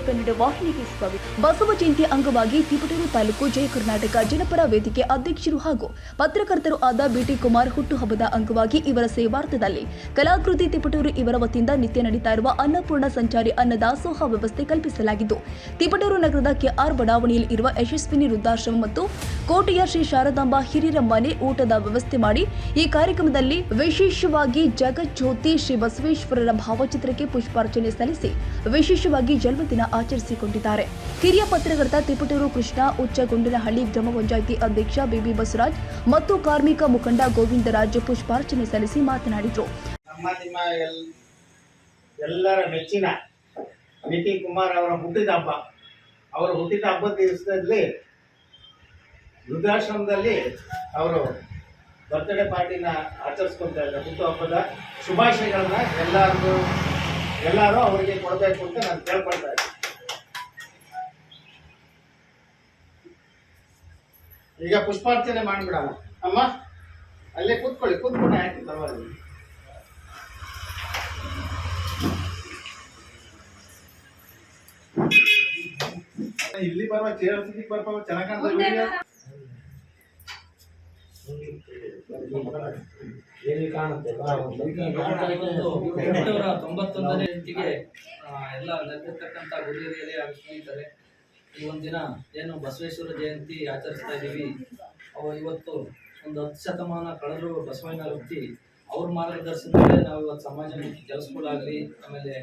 ಕನ್ನಡ ವಾಹಿನಿಗೆ ಸ್ವಾಗತ. ಬಸವ ಜಯಂತಿ ಅಂಗವಾಗಿ ತಿಪಟೂರು ತಾಲೂಕು ಜಯ ಕರ್ನಾಟಕ ಜನಪರ ವೇದಿಕೆ ಅಧ್ಯಕ್ಷರು ಹಾಗೂ ಪತ್ರಕರ್ತರು ಆದ ಬಿಟಿ ಕುಮಾರ್ ಹುಟ್ಟುಹಬ್ಬದ ಅಂಗವಾಗಿ ಇವರ ಸೇವಾರ್ಥದಲ್ಲಿ ಕಲಾಕೃತಿ ತಿಪಟೂರು ಇವರ ವತಿಯಿಂದ ನಿತ್ಯ ನಡೀತಾ ಇರುವ ಅನ್ನಪೂರ್ಣ ಸಂಚಾರಿ ಅನ್ನದಾಸೋಹ ವ್ಯವಸ್ಥೆ ಕಲ್ಪಿಸಲಾಗಿದ್ದು, ತಿಪಟೂರು ನಗರದ ಕೆಆರ್ ಬಡಾವಣೆಯಲ್ಲಿ ಇರುವ ಯಶಸ್ವಿನಿ ವೃದ್ಧಾಶ್ರಮ ಮತ್ತು ಕೋಟೆಯ ಶ್ರೀ ಶಾರದಾಂಬ ಹಿರಿಯರ ಮನೆ ಊಟದ ವ್ಯವಸ್ಥೆ ಮಾಡಿ ಈ ಕಾರ್ಯಕ್ರಮದಲ್ಲಿ ವಿಶೇಷವಾಗಿ ಜಗಜ್ಯೋತಿ ಶ್ರೀ ಬಸವೇಶ್ವರರ ಭಾವಚಿತ್ರಕ್ಕೆ ಪುಷ್ಪಾರ್ಚನೆ ಸಲ್ಲಿಸಿ ವಿಶೇಷವಾಗಿ ಜನ್ಮದಿನ ಆಚರಿಸಿಕೊಂಡಿದ್ದಾರೆ. ಹಿರಿಯ ಪತ್ರಕರ್ತ ತಿಪಟೂರು ಕೃಷ್ಣ, ಉಚ್ಚಗೊಂಡನಹಳ್ಳಿ ಗ್ರಾಮ ಪಂಚಾಯಿತಿ ಅಧ್ಯಕ್ಷ ಬಿಬಿ ಬಸವರಾಜ್ ಮತ್ತು ಕಾರ್ಮಿಕ ಮುಖಂಡ ಗೋವಿಂದರಾಜ್ ಪುಷ್ಪಾರ್ಚನೆ ಸಲ್ಲಿಸಿ ಮಾತನಾಡಿದರು. ಎಲ್ಲರ ಮೆಚ್ಚಿನ ಬಿಟಿ ಕುಮಾರ್ ಅವರ ಹುಟ್ಟಿದ ಹಬ್ಬ. ಅವರ ಹುಟ್ಟಿದ ಹಬ್ಬದ ದಿವಸದಲ್ಲಿ ವೃದ್ಧಾಶ್ರಮದಲ್ಲಿ ಅವರು ಬರ್ತ್ಡೇ ಪಾರ್ಟಿನ ಆಚರಿಸ್ಕೊಳ್ತಾ ಇದ್ದಾರೆ. ಹುಟ್ಟುಹಬ್ಬದ ಶುಭಾಶಯಗಳನ್ನ ಎಲ್ಲರೂ ಅವರಿಗೆ ಕೊಡಬೇಕು ಅಂತ ನಾನು ಕೇಳ್ಕೊಳ್ತಾ ಇದ್ದೀನಿ. ಈಗ ಪುಷ್ಪಾರ್ಚನೆ ಮಾಡಿಬಿಡೋಣ. ಅಮ್ಮ ಅಲ್ಲೇ ಕೂತ್ಕೊಂಡು ಆಯ್ತು, ಪರವಾಗಿಲ್ಲ. ಇಲ್ಲಿ ಬರುವ ಚೇರ್ ಬರ್ಬ ಚೆನ್ನಾಗಿ ಕಾಣ್ತದೆ. ಕಾಣುತ್ತೆ 91ನೇ ಜಯಂತಿಗೆ ಎಲ್ಲ ನೆರೆದಿರ್ತಕ್ಕಂಥ ಗುರಿಯಲ್ಲಿ ಸ್ನೇಹಿತರೆ, ಈ ಒಂದಿನ ಏನು ಬಸವೇಶ್ವರ ಜಯಂತಿ ಆಚರಿಸ್ತಾ ಇದ್ದೀವಿ. ಇವತ್ತು ಒಂದು 10 ಶತಮಾನ ಕಳೆದ್ರು ಬಸವಣ್ಣ ವೃತ್ತಿ ಅವ್ರ ಮಾರ್ಗದರ್ಶನದಲ್ಲೇ ನಾವು ಇವತ್ತು ಸಮಾಜಮುಖಿ ಕೆಲಸಗಳಾಗಲಿ, ಆಮೇಲೆ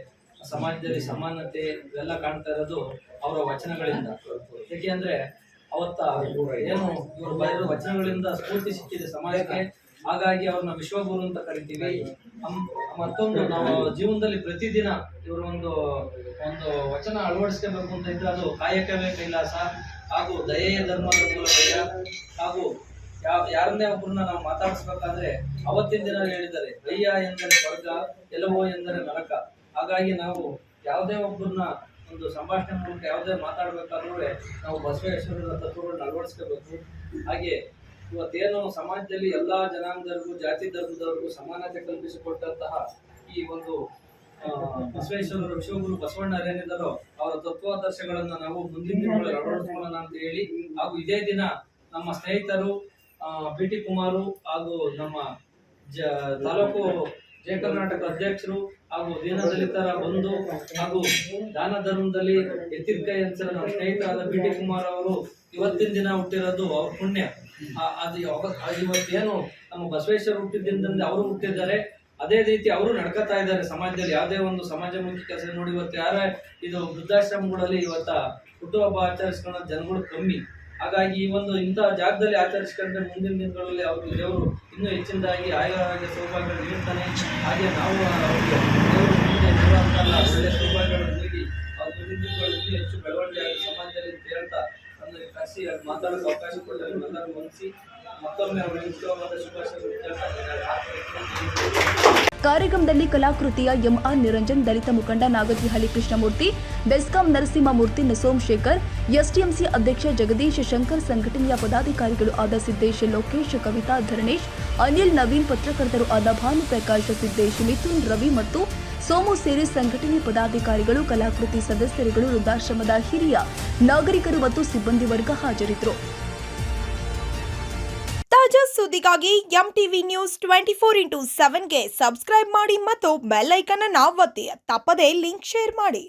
ಸಮಾಜದಲ್ಲಿ ಸಮಾನತೆ ಇವೆಲ್ಲ ಕಾಣ್ತಾ ಇರೋದು ಅವರ ವಚನಗಳಿಂದ. ಏಕೆ ಅಂದ್ರೆ ಅವತ್ತ ಏನು ಇವರು ಬರೆದ ವಚನಗಳಿಂದ ಸ್ಫೂರ್ತಿ ಸಿಕ್ಕಿದೆ ಸಮಾಜಕ್ಕೆ. ಹಾಗಾಗಿ ಅವ್ರನ್ನ ವಿಶ್ವಗುರು ಅಂತ ಕರಿತೀವಿ. ಮತ್ತೊಂದು ನಾವು ಜೀವನದಲ್ಲಿ ಪ್ರತಿದಿನ ಇವರು ಒಂದು ವಚನ ಅಳವಡಿಸ್ಕೋಬೇಕು ಅಂತ ಇದ್ರೆ ಅದು ಕಾಯಕವೇ ಕೈಲಾಸ ಹಾಗೂ ದಯೆಯ ಧರ್ಮದ ಮೂಲಕ ಹಾಗೂ ಯಾರನ್ನೇ ಒಬ್ಬರನ್ನ ನಾವು ಮಾತಾಡಿಸ್ಬೇಕಾದ್ರೆ ಅವತ್ತಿನ ದಿನ ಹೇಳಿದ್ದಾರೆ, ಅಯ್ಯ ಎಂದರೆ ಸ್ವರ್ಗ, ಎಲ್ಲವೋ ಎಂದರೆ ನರಕ. ಹಾಗಾಗಿ ನಾವು ಯಾವುದೇ ಒಬ್ಬರನ್ನ ಒಂದು ಸಂಭಾಷಣೆ ಮೂಲಕ ಯಾವುದೇ ಮಾತಾಡಬೇಕಾದ್ರೆ ನಾವು ಬಸವೇಶ್ವರರ ತತ್ವಗಳನ್ನ ಅಳವಡಿಸ್ಕೋಬೇಕು. ಹಾಗೆ ಇವತ್ತೇನು ಸಮಾಜದಲ್ಲಿ ಎಲ್ಲಾ ಜನಾಂಗದವ್ರಿಗೂ ಜಾತಿ ಧರ್ಮದವ್ರಿಗೂ ಸಮಾನತೆ ಕಲ್ಪಿಸಿಕೊಟ್ಟಂತಹ ಈ ಒಂದು ಬಸವೇಶ್ವರರು ವಿಶ್ವಗುರು ಬಸವಣ್ಣರೇನಿದ್ದಾರೋ ಅವರ ತತ್ವಾದರ್ಶಗಳನ್ನ ನಾವು ಮುಂದಿನ ದಿನಗಳಲ್ಲಿ ಅಳವಡಿಸ್ಕೊಳ್ಳೋಣ ಅಂತ ಹೇಳಿ, ಹಾಗೂ ಇದೇ ದಿನ ನಮ್ಮ ಸ್ನೇಹಿತರು ಬಿಟಿ ಕುಮಾರು ಹಾಗೂ ನಮ್ಮ ತಾಲೂಕು ಜಯ ಕರ್ನಾಟಕ ಅಧ್ಯಕ್ಷರು ಹಾಗೂ ದೀನದಲಿತರ ಬಂಧು ಹಾಗೂ ದಾನ ಧರ್ಮದಲ್ಲಿ ಎತ್ತಿರ್ಕೈ ಅನ್ಸರ ನಮ್ಮ ಸ್ನೇಹಿತರಾದ ಬಿಟಿ ಕುಮಾರ್ ಅವರು ಇವತ್ತಿನ ದಿನ ಹುಟ್ಟಿರೋದು ಅವ್ರ ಪುಣ್ಯ. ಅದು ಇವತ್ತೇನು ನಮ್ಮ ಬಸವೇಶ್ವರ ಹುಟ್ಟಿದ್ದಿಂದ ಅವರು ಹುಟ್ಟಿದ್ದಾರೆ, ಅದೇ ರೀತಿ ಅವರು ನಡ್ಕೊತಾ ಇದ್ದಾರೆ ಸಮಾಜದಲ್ಲಿ. ಯಾವುದೇ ಒಂದು ಸಮಾಜಮುಖಿ ಕೆಲಸ ನೋಡಿ, ಇವತ್ತು ಯಾರೇ ಇದು ವೃದ್ಧಾಶ್ರಮಗಳಲ್ಲಿ ಇವತ್ತ ಹುಟ್ಟುಹಬ್ಬ ಆಚರಿಸ್ಕೊಳ್ಳೋ ಜನಗಳು ಕಮ್ಮಿ. ಹಾಗಾಗಿ ಈ ಒಂದು ಇಂಥ ಜಾಗದಲ್ಲಿ ಆಚರಿಸ್ಕೊಂಡ್ರೆ ಮುಂದಿನ ದಿನಗಳಲ್ಲಿ ಅವರು ದೇವರು ಇನ್ನೂ ಹೆಚ್ಚಿನದಾಗಿ ಆರೋಗ್ಯ ಸೌಭಾಗ್ಯಗಳು ನೀಡ್ತಾನೆ. ಹಾಗೆ ನಾವು ಅವರಿಗೆ ದೇವರು ಮುಂದೆ ಒಳ್ಳೆಯ ಸೌಭಾಗ್ಯಗಳನ್ನು ನೀಡಿ ಅವ್ರ ಮುಂದಿನ ದಿನಗಳಲ್ಲಿ ಹೆಚ್ಚು ಬೆಳವಣಿಗೆ ಆಗಿ ಸಮಾಜದಲ್ಲಿ ಹೇಳ್ತಾ ಅಂದರೆ ಕರೆಸಿ ಮಾತಾಡೋಕೆ ಅವಕಾಶ ಕೊಟ್ಟರೆ ಎಲ್ಲರೂ ಮನಸಿ ಮತ್ತೊಮ್ಮೆ ಅವರ ಮುಖ್ಯವಾದ ಶುಭಾಶಯಗಳು ಕಾರ್ಯಕ್ರಮದಲ್ಲಿ ಕಲಾಕೃತಿಯ ಎಂಆರ್ ನಿರಂಜನ್, ದಲಿತ ಮುಖಂಡ ನಾಗತಿಹಳ್ಳಿ ಕೃಷ್ಣಮೂರ್ತಿ, ಬೆಸ್ಕಾಂ ನರಸಿಂಹಮೂರ್ತಿ, ಸೋಮಶೇಖರ್, ಎಸ್ಟಿಎಂಸಿ ಅಧ್ಯಕ್ಷ ಜಗದೀಶ್ ಶಂಕರ್, ಸಂಘಟನೆಯ ಪದಾಧಿಕಾರಿಗಳು ಆದ ಸಿದ್ದೇಶ್, ಲೋಕೇಶ್, ಕವಿತಾ, ಧರಣೇಶ್, ಅನಿಲ್, ನವೀನ್, ಪತ್ರಕರ್ತರು ಆದ ಭಾನುಪ್ರಕಾಶ್, ಸಿದ್ದೇಶ್, ಮಿಥುನ್, ರವಿ ಮತ್ತು ಸೋಮು ಸೇರಿ ಸಂಘಟನೆ ಪದಾಧಿಕಾರಿಗಳು, ಕಲಾಕೃತಿ ಸದಸ್ಯರುಗಳು, ವೃದ್ಧಾಶ್ರಮದ ಹಿರಿಯ ನಾಗರಿಕರು ಮತ್ತು ಸಿಬ್ಬಂದಿ ವರ್ಗ ಹಾಜರಿದ್ದರು. ತಾಜಾ ಸುದ್ದಿಗಾಗಿ ಎಂಟಿವಿ ನ್ಯೂಸ್ 24x7ಗೆ ಸಬ್ಸ್ಕ್ರೈಬ್ ಮಾಡಿ ಮತ್ತು ಬೆಲ್ ಐಕಾನ್ ಅನ್ನು ಒತ್ತಿ. ತಪ್ಪದೇ ಲಿಂಕ್ ಶೇರ್ ಮಾಡಿ.